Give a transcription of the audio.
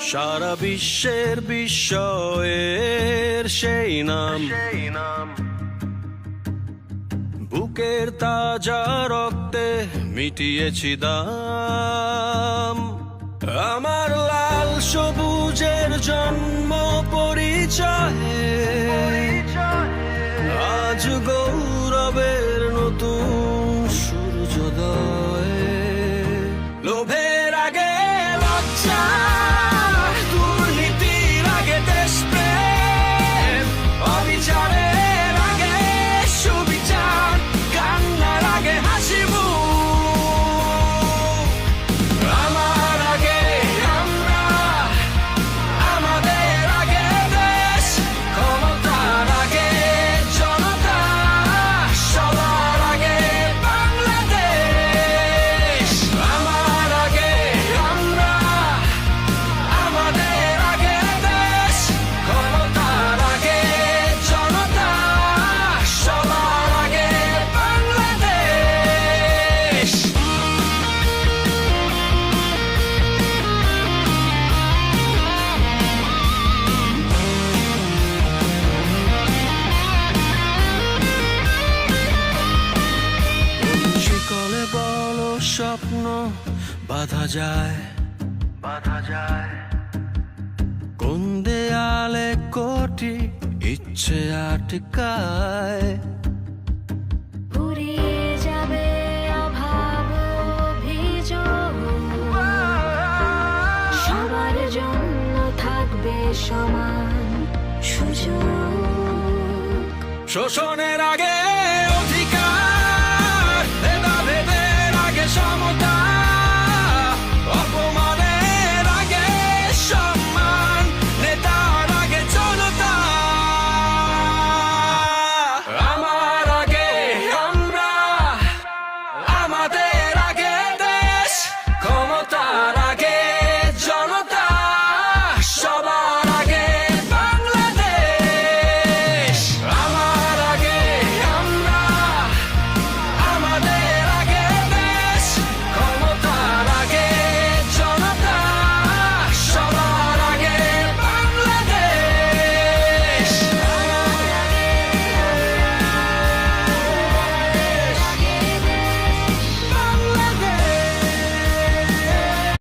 সারা বিশ্বের বিস্ময়ের সেই নাম, বুকের তাজা রক্তে মিটিয়েছি দাম। আমার লাল সবুজের জন্ম পরিচয়ে আজ গৌরবের নতুন সূর্যোদয়। লোভের আগে লজ্জা, দুর্নীতির আগে দেশপ্রেম, অবিচারের আগে সুবিচার, কান্নার আগে হাসি মুখ। আমার আগে আমরা, আমাদের আগে দেশ, ক্ষমতার আগে জনতা, সবার আগে বাংলাদেশ। আমার আগে আমরা, আমাদের আগে দেশ, ক্ষমতার আগে জনতা, সবার আগে বাংলাদেশ। শিকলে বলো স্বপ্ন বাঁধা যায়, কোন দেয়ালে কোটি ইচ্ছে আটকায়। ফুরিয়ে যাবে অভাব অভিযোগ, সবার জন্য থাকবে সমান সুযোগ। শোষণের আগে